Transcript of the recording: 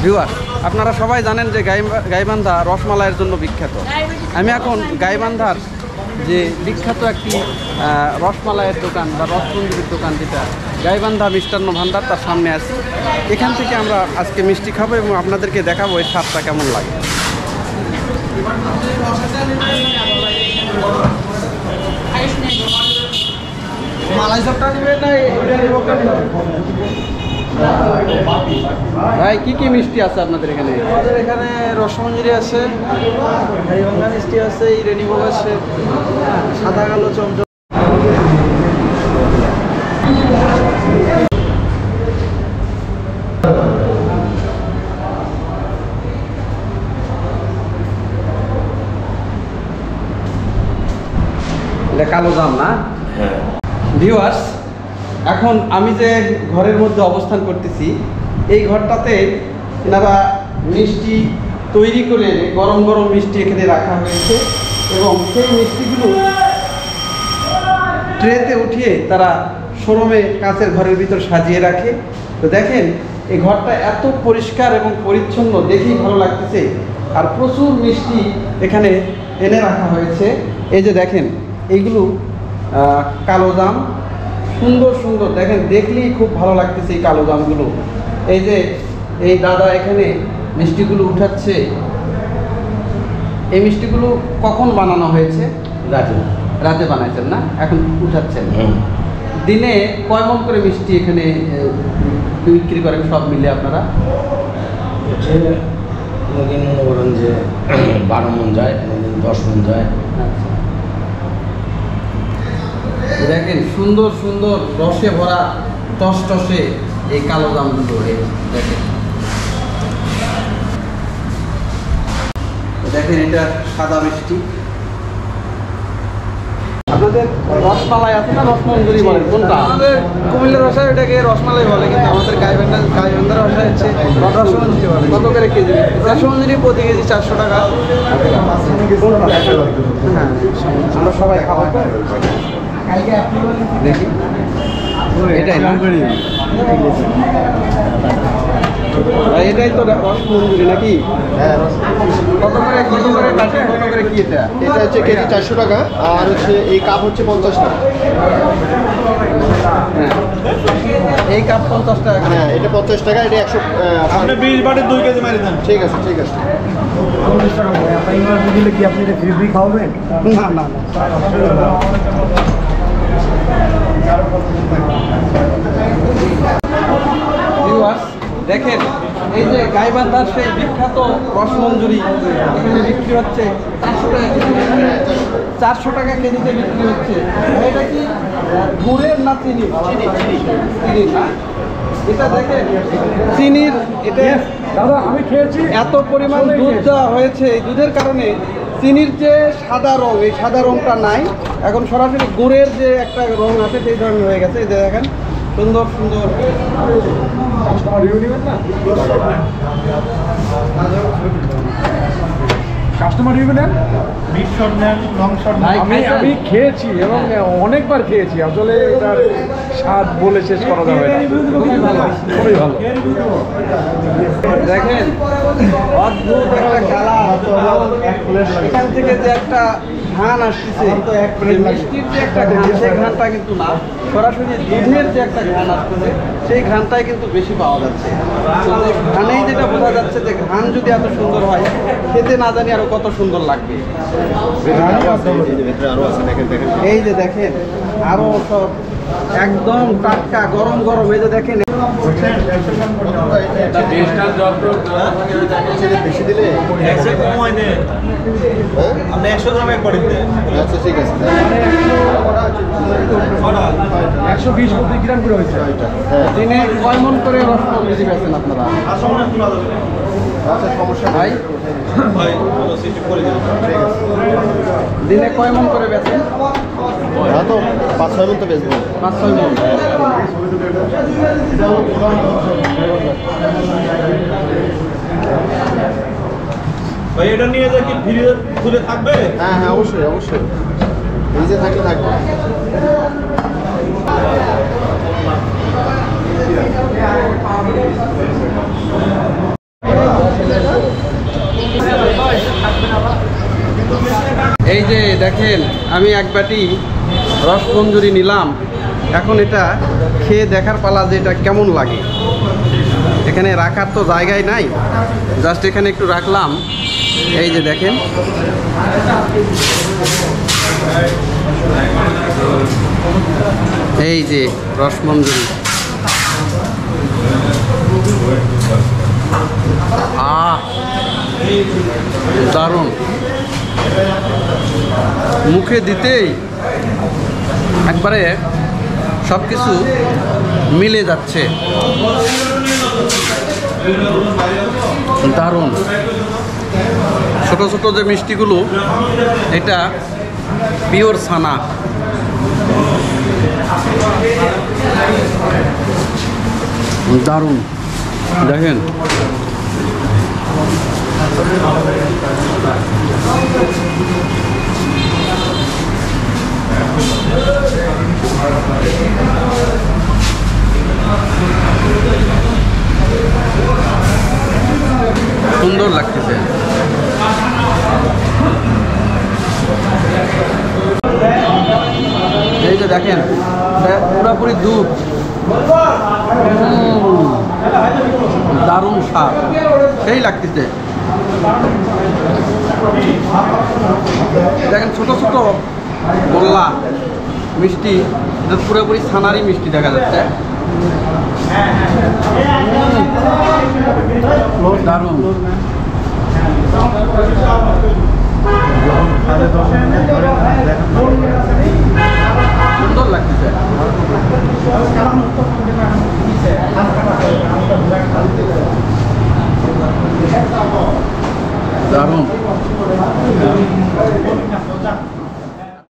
Viewer, আপনারা সবাই জানেন যে গাইবান্ধা রসমালাইয়ের জন্য বিখ্যাত। আমি এখন গাইবান্ধার যে বিখ্যাত একটি রসমালাইয়ের দোকান বা রসমঞ্জুরির দোকান, যেটা গাইবান্ধা মিষ্টান্ন ভান্ডার, তার সামনে আছি। এখান থেকে আমরা আজকে মিষ্টি খাবো এবং আপনাদেরকে দেখাবো এর স্বাদটা কেমন লাগে। মালাই সবটা নেবেন না ভাই? কি কি মিষ্টি আছে আপনাদের এখানে? আমাদের এখানে রসমঞ্জুরি আছে, হারিভাঙ্গা মিষ্টি আছে, রেনিভোগ আছে, সাদা কালো চমচম। এটা কালো জাম না? ভিউয়ার্স, এখন আমি যে ঘরের মধ্যে অবস্থান করতেছি, এই ঘরটাতে এনারা মিষ্টি তৈরি করে গরম গরম মিষ্টি এখানে রাখা হয়েছে এবং সেই মিষ্টিগুলো ট্রেতে উঠিয়ে তারা শোরুমে কাঁচের ঘরের ভিতর সাজিয়ে রাখে। তো দেখেন, এই ঘরটা এত পরিষ্কার এবং পরিচ্ছন্ন, দেখেই ভালো লাগতেছে। আর প্রচুর মিষ্টি এখানে এনে রাখা হয়েছে। এই যে দেখেন, এইগুলো কালো জাম, সুন্দর সুন্দর, দেখেন দেখলেই খুব ভালো লাগতেছে এই কালো জামগুলো। এই যে এই দাদা এখানে মিষ্টিগুলো উঠাচ্ছে। এই মিষ্টিগুলো কখন বানানো হয়েছে? রাতে বানাইছেন না, এখন উঠাচ্ছেন। দিনে কয় মন করে মিষ্টি এখানে বিক্রি করেন সব মিলে আপনারা? কোনোদিন মনে করেন যে 12 মন যায়, কোনোদিন 10 মন যায়। দেখেন সুন্দর সুন্দর রসে ভরা টসটসে এই কালো জামগুলো। দেখেন দেখেন, এটা সাদা মিষ্টি। আপনাদের রসমালাই আছে না রসমঞ্জুরি বলেন, কোনটা? আমাদের কুমিল্লার ভাষায় এটাকে রসমালাই বলে, কিন্তু আমাদের গাইবান্ধার ভাষায় হচ্ছে রসমঞ্জুরি বলে। কত করে কেজি? রসমঞ্জুরি প্রতি কেজি 400 টাকা। হ্যাঁ, আমরা সবাই খাবো। দেখি, এটাই না? এটাই তো রসমঞ্জুরি নাকি? হ্যাঁ, কত করে কাটি, কত করে কি এটা? এটা হচ্ছে কেজি 400 টাকা, আর হচ্ছে এই কাপ হচ্ছে 50 টাকা। হ্যাঁ, এই কাপ 50 টাকা। হ্যাঁ, এটা 50 টাকা, এটা 100। আপনি 20 বাটে 2 কেজি মারি দেন। ঠিক আছে, ঠিক আছে। 50 টাকা ভাই, আপনি দিলে কি আপনি এটা ফ্রি খাওয়াবেন? না না না, দেখেন এই যে গাইবান্ধার সেই বিখ্যাত রসমঞ্জুরি এখানে বিক্রি হচ্ছে 400 টাকা কেজিতে বিক্রি হচ্ছে। এটা কি গুড়ের না চিনি? চিনি না? এটা দেখেন চিনির, এটা দাদা আমি খেয়েছি। এত পরিমাণ দুধ দেওয়া হয়েছে, এই দুধের কারণে চিনির যে সাদা রং, এই সাদা রংটা নাই, এখন সরাসরি গুড়ের যে একটা রং আছে সেই ধরনের হয়ে গেছে। এই যে দেখেন সুন্দর সুন্দর। কাস্টমার রিভিউ নেবেন না? কাস্টমার রিভিউ নেন, মিড শট নেন, লং শট নেন। আমি খেয়েছি এবং অনেকবার খেয়েছি। আসলে এটার স্বাদ বলে শেষ করা যাবে না। খুবই ভালো, খুবই ভালো। দেখেন অদ্ভুত একটা কালার, এখান থেকে যে একটা ঘ্রাণ আসতেছে, মিষ্টির যে একটা ঘ্রাণ, সেই ঘ্রাণটা কিন্তু না, সরাসরি দুধের যে একটা ঘ্রাণ আসতেছে সেই ঘ্রাণটাই কিন্তু বেশি পাওয়া যাচ্ছে। ঘ্রাণেই যেটা বোঝা যাচ্ছে যে ঘ্রাণ যদি এত সুন্দর হয়, খেতে না জানি আরো কত সুন্দর লাগবে। এই যে দেখেন আরো সব একদম টাটকা গরম গরম। এই যে দেখেন বেশি দিলে আপনি 100 গ্রামে করে দেন। আচ্ছা, ঠিক আছে। 120 প্রতি গ্রাম করে হয়েছে। দিনে কয় মন করে রসমঞ্জুরি বেচেন আপনারা? আচ্ছা, সমস্যা ভাই দিনে কয় মন করে বেচেন? হ্যাঁ, তো 5-6 মন তো বেচবো। 5-6 মন। ভাই এটা নিয়ে যা কি ফ্রিজে খুলে থাকবে? হ্যাঁ হ্যাঁ, অবশ্যই অবশ্যই, নিজে থাকলে থাকবে। দেখেন আমি এক বাটি রসমঞ্জুরি নিলাম, এখন এটা খেয়ে দেখার পালা যে এটা কেমন লাগে। এখানে রাখার তো জায়গায় নাই, জাস্ট এখানে একটু রাখলাম। এই যে দেখেন, এই যে রসমঞ্জুরি, দারুণ, মুখে দিতেই একবারে সব কিছু মিলে যাচ্ছে, দারুণ। ছোট ছোট যে মিষ্টিগুলো, এটা পিওর ছানা, দারুণ। দেখেন সুন্দর লাগতেছে। এই যে দেখেন, পুরোপুরি দুধ, দারুণ স্বাদ, সেই লাগতেছে। দেখেন ছোট ছোট গোল্লা মিষ্টি, এটা পুরোপুরি ছানারই মিষ্টি দেখা যাচ্ছে, দারুণ। সুন্দর লাগতেছে, দারুণ।